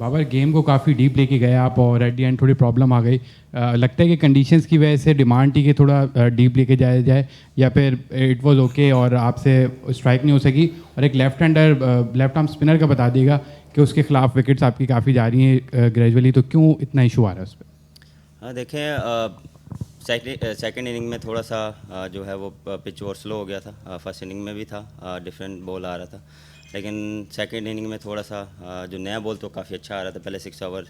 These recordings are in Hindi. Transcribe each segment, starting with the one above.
बाबर गेम को काफ़ी डीप लेके गए आप और एट दी एंड थोड़ी प्रॉब्लम आ गई। लगता है कि कंडीशंस की वजह से डिमांड थी कि थोड़ा डीप लेके जाया जाए, या फिर इट वाज ओके और आपसे स्ट्राइक नहीं हो सकी। और एक लेफ्ट आर्म स्पिनर का बता देगा कि उसके खिलाफ विकेट्स आपकी काफ़ी जा रही हैं ग्रेजुअली, तो क्यों इतना इशू आ रहा है उस पर? हाँ देखें, सेकंड इनिंग में थोड़ा सा जो है वो पिच और स्लो हो गया था। फर्स्ट इनिंग में भी था, डिफरेंट बॉल आ रहा था, लेकिन सेकंड इनिंग में थोड़ा सा जो नया बॉल तो काफ़ी अच्छा आ रहा था। पहले 6 ओवर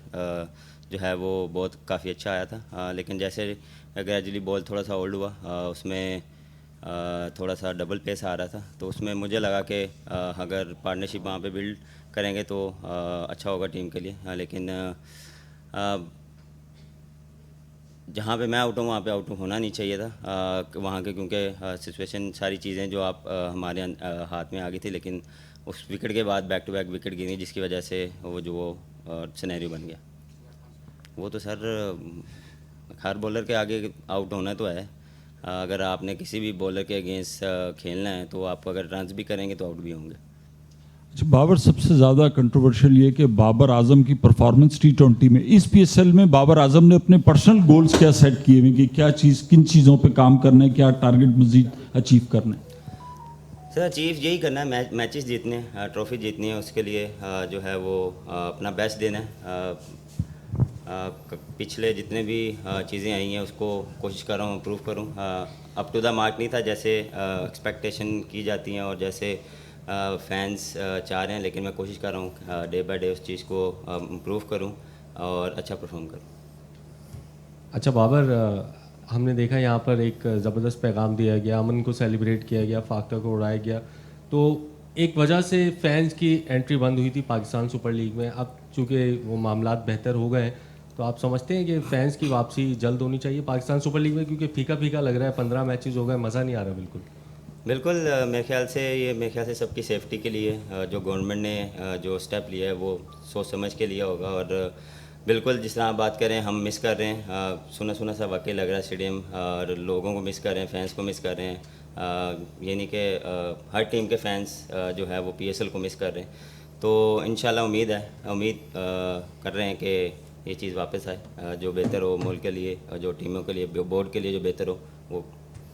जो है वो बहुत काफ़ी अच्छा आया था, लेकिन जैसे ग्रेजुअली बॉल थोड़ा सा ओल्ड हुआ, उसमें थोड़ा सा डबल पेस आ रहा था, तो उसमें मुझे लगा कि अगर पार्टनरशिप वहाँ पे बिल्ड करेंगे तो अच्छा होगा टीम के लिए। लेकिन जहाँ पे मैं आउट हूँ वहाँ पे आउट होना नहीं चाहिए था वहाँ के, क्योंकि सिचुएशन सारी चीज़ें जो आप हमारे हाथ में आ गई थी, लेकिन उस विकेट के बाद बैक टू बैक विकेट गिरी, जिसकी वजह से वो सिनेरियो बन गया। वो तो सर हर बॉलर के आगे आउट होना तो है। अगर आपने किसी भी बॉलर के अगेंस्ट खेलना है तो आप अगर रन्स भी करेंगे तो आउट भी होंगे। अच्छा बाबर, सबसे ज़्यादा कंट्रोवर्शियल ये कि बाबर आजम की परफॉर्मेंस T20 में, इस PSL में बाबर आजम ने अपने पर्सनल गोल्स क्या सेट किए हुए कि क्या चीज़, किन चीज़ों पे काम करना है, क्या टारगेट मजीद अचीव करना है? सर अचीव यही करना है, मैचेस जीतने हैं, ट्रॉफी जीतनी है, उसके लिए जो है वो अपना बेस्ट देना है। पिछले जितने भी चीज़ें आई हैं उसको कोशिश कर रहा हूँ इम्प्रूव करूँ। अप टू द मार्क नहीं था जैसे एक्सपेक्टेशन की जाती हैं और जैसे फैंस चाह रहे हैं, लेकिन मैं कोशिश कर रहा हूँ डे बाय डे उस चीज़ को इम्प्रूव करूँ और अच्छा परफॉर्म करूँ। अच्छा बाबर, हमने देखा यहाँ पर एक ज़बरदस्त पैगाम दिया गया, अमन को सेलिब्रेट किया गया, फाख्ता को उड़ाया गया। तो एक वजह से फैंस की एंट्री बंद हुई थी पाकिस्तान सुपर लीग में। अब चूँकि वो मामलात बेहतर हो गए हैं, तो आप समझते हैं कि फ़ैंस की वापसी जल्द होनी चाहिए पाकिस्तान सुपर लीग में, क्योंकि फीका फीका लग रहा है, 15 मैचेस हो गए, मज़ा नहीं आ रहा बिल्कुल। बिल्कुल, मेरे ख्याल से सबकी सेफ्टी के लिए जो गवर्नमेंट ने जो स्टेप लिया है वो सोच समझ के लिया होगा। और बिल्कुल जिस तरह आप बात करें, हम मिस कर रहे हैं, सुना सुना सा वाकई लग रहा है स्टेडियम, और लोगों को मिस कर रहे हैं, फैंस को मिस कर रहे हैं। ये नहीं कि हर टीम के फैंस जो है वो PSL को मिस कर रहे हैं। तो इंशाल्लाह उम्मीद कर रहे हैं कि ये चीज़ वापस आए, जो बेहतर हो मुल्क के लिए, जो टीमों के लिए, बोर्ड के लिए जो बेहतर हो वो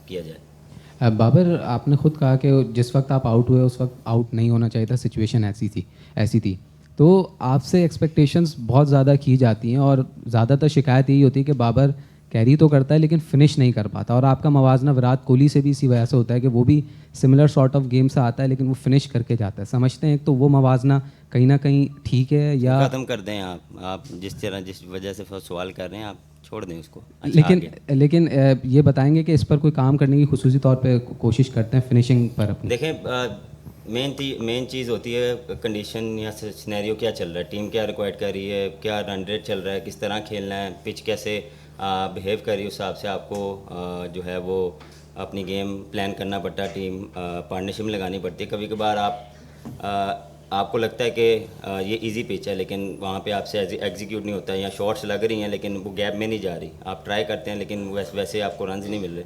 किया जाए। बाबर, आपने खुद कहा कि जिस वक्त आप आउट हुए उस वक्त आउट नहीं होना चाहिए था, सिचुएशन ऐसी थी। तो आपसे एक्सपेक्टेशंस बहुत ज़्यादा की जाती हैं और ज़्यादातर शिकायत यही होती है कि बाबर कैरी तो करता है लेकिन फिनिश नहीं कर पाता। और आपका मवाजना विराट कोहली से भी इसी वजह से होता है कि वो भी सिमिलर सॉर्ट ऑफ गेम से आता है लेकिन वो फिनिश करके जाता है। समझते हैं तो वो मवाजना कहीं ना कहीं ठीक है, या ख़त्म कर दें आप जिस वजह से सवाल कर रहे हैं आप छोड़ दें उसको। अच्छा लेकिन आगे लेकिन ये बताएंगे कि इस पर कोई काम करने की खुसूसी तौर पे कोशिश करते हैं फिनिशिंग पर अपनी? देखें, मेन चीज़ होती है कंडीशन या सिनेरियो क्या चल रहा है, टीम क्या रिक्वायर्ड कर रही है, क्या रन रेट चल रहा है, किस तरह खेलना है, पिच कैसे बिहेव कर रही है, उस हिसाब से आपको जो है वो अपनी गेम प्लान करना पड़ता है। टीम पार्टनरशिप लगानी पड़ती है। कभी कभार आपको लगता है कि ये इजी पिच है, लेकिन वहाँ पे आपसे एग्जीक्यूट नहीं होता है, या शॉट्स लग रही हैं लेकिन वो गैप में नहीं जा रही, आप ट्राई करते हैं लेकिन वैसे आपको रन नहीं मिल रहे।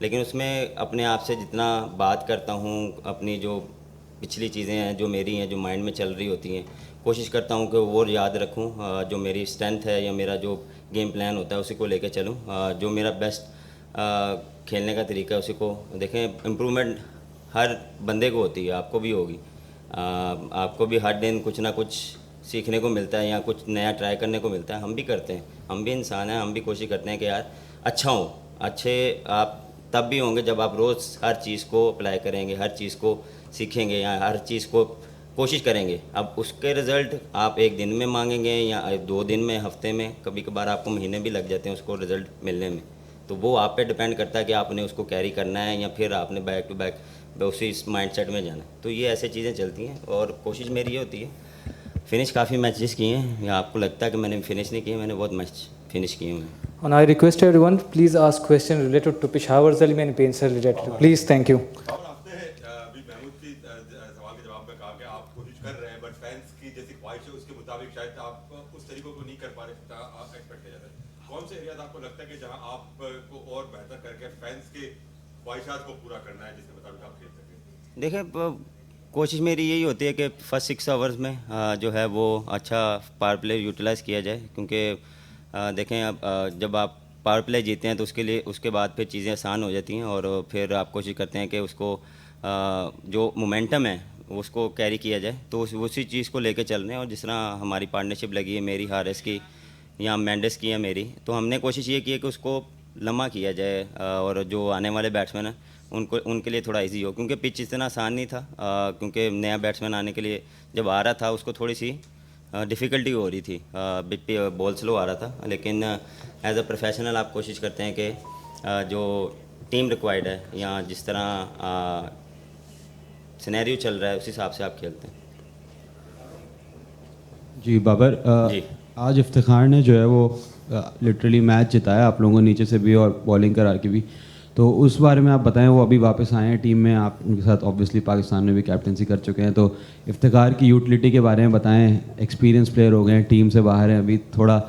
लेकिन उसमें अपने आप से जितना बात करता हूँ, अपनी जो पिछली चीज़ें हैं जो मेरी हैं, जो माइंड में चल रही होती हैं, कोशिश करता हूँ कि वो याद रखूँ, जो मेरी स्ट्रेंथ है या मेरा जो गेम प्लान होता है उसी को लेकर चलूँ, जो मेरा बेस्ट खेलने का तरीका है उसी को देखें। इम्प्रूवमेंट हर बंदे को होती है, आपको भी होगी। आपको भी हर दिन कुछ ना कुछ सीखने को मिलता है या कुछ नया ट्राई करने को मिलता है। हम भी करते हैं, हम भी इंसान हैं, हम भी कोशिश करते हैं कि यार अच्छा हो। अच्छे आप तब भी होंगे जब आप रोज़ हर चीज़ को अप्लाई करेंगे, हर चीज़ को सीखेंगे या हर चीज़ को कोशिश करेंगे। अब उसके रिज़ल्ट आप एक दिन में मांगेंगे या 2 दिन में, हफ्ते में, कभी कभार आपको महीने भी लग जाते हैं उसको रिज़ल्ट मिलने में। तो वो आप पे डिपेंड करता है कि आपने उसको कैरी करना है या फिर आपने बैक टू बैक उसी माइंडसेट में जाना है। तो ये ऐसे चीज़ें चलती हैं और कोशिश मेरी ये होती है। फिनिश काफ़ी मैचेस किए हैं, या आपको लगता है कि मैंने फिनिश नहीं किए, मैंने बहुत मैच फिनिश किए हुए हैं। And I request everyone, please ask question related to Peshawar Zalmi and Pain Sir related. Please, thank you. और आपने अभी महमूद की सवाल के जवाब में कहा कि आप कोशिश कर रहे हैं, बट फैंस की जैसी ख्वाहिश है उसके मुताबिक शायद आप उस तरीकों को नहीं कर पा रहे आप एक्सपेक्ट किया जाता है। कौन से एरियाज आपको लगता है कि जहां आपको और बेहतर करके फैंस के ख्वाहिशात को पूरा करना है, जिसके मुताबिक आप खेल सकें? देखें, कोशिश मेरी यही होती है कि फर्स्ट 6 आवर्स में जो है वो अच्छा पावर प्ले यूटिलाइज़ किया जाए, क्योंकि देखें अब जब आप पावर प्ले जीते हैं तो उसके बाद फिर चीज़ें आसान हो जाती हैं, और फिर आप कोशिश करते हैं कि उसको जो मोमेंटम है उसको कैरी किया जाए। तो उसी चीज़ को लेके चल रहे हैं, और जिस तरह हमारी पार्टनरशिप लगी है मेरी हारिस की या मेंडेस की है मेरी, तो हमने कोशिश ये की है कि उसको लम्हा किया जाए और जो आने वाले बैट्समैन हैं उनके लिए थोड़ा इजी हो, क्योंकि पिच इतना आसान नहीं था, क्योंकि नया बैट्समैन आने के लिए जब आ रहा था उसको थोड़ी सी डिफ़िकल्टी हो रही थी, बॉल स्लो आ रहा था। लेकिन एज अ प्रोफेशनल आप कोशिश करते हैं कि जो टीम रिक्वायर्ड है या जिस तरह सिनेरियो चल रहा है उस हिसाब से आप खेलते हैं। जी बाबर, जी। आज इफ्तिखार ने जो है वो लिटरली मैच जिताया आप लोगों को नीचे से भी और बॉलिंग करा के भी, तो उस बारे में आप बताएं। वो अभी वापस आए हैं टीम में, आप उनके साथ ऑब्वियसली पाकिस्तान में भी कैप्टनसी कर चुके हैं, तो इफ्तिखार की यूटिलिटी के बारे में बताएं। एक्सपीरियंस प्लेयर हो गए हैं, टीम से बाहर हैं अभी, थोड़ा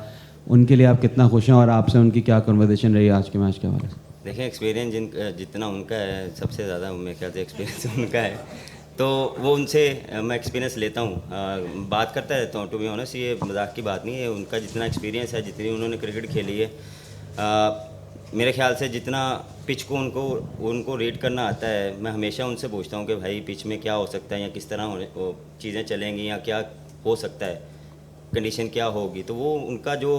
उनके लिए आप कितना खुश हैं और आपसे उनकी क्या कन्वर्सेशन रही आज के मैच के हवाले से? देखें, एक्सपीरियंस जितना उनका है सबसे ज़्यादा मेरे ख्याल से एक्सपीरियंस उनका है, तो वो उनसे मैं एक्सपीरियंस लेता हूँ, बात करता रहता हूँ। टू बी ऑनेस्ट, ये मजाक की बात नहीं है। उनका जितना एक्सपीरियंस है, जितनी उन्होंने क्रिकेट खेली है, मेरे ख्याल से जितना पिच को उनको रीड करना आता है, मैं हमेशा उनसे पूछता हूँ कि भाई पिच में क्या हो सकता है या किस तरह चीज़ें चलेंगी या क्या हो सकता है, कंडीशन क्या होगी। तो वो उनका जो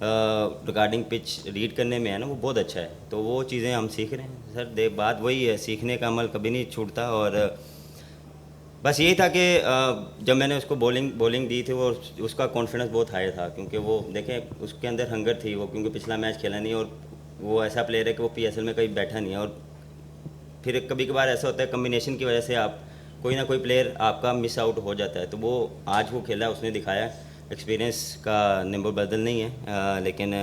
रिगार्डिंग पिच रीड करने में है ना, वो बहुत अच्छा है। तो वो चीज़ें हम सीख रहे हैं सर। बात वही है, सीखने का अमल कभी नहीं छूटता। और बस यही था कि जब मैंने उसको बॉलिंग दी थी, वो उसका कॉन्फिडेंस बहुत हाई था, क्योंकि वो देखें उसके अंदर हंगर थी वो, क्योंकि पिछला मैच खेला नहीं, और वो ऐसा प्लेयर है कि वो PSL में कहीं बैठा नहीं है। और फिर कभी कभार ऐसा होता है कम्बिनेशन की वजह से आप कोई ना कोई प्लेयर आपका मिस आउट हो जाता है। तो वो आज वो खेला, उसने दिखाया। एक्सपीरियंस का नंबर बदल नहीं है, लेकिन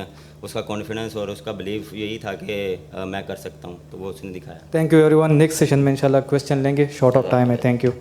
उसका कॉन्फिडेंस और उसका बिलीव यही था कि मैं कर सकता हूँ, तो वो उसने दिखाया। Thank you everyone. Next session में इंशाल्लाह क्वेश्चन लेंगे, शॉर्ट ऑफ टाइम है। Thank you.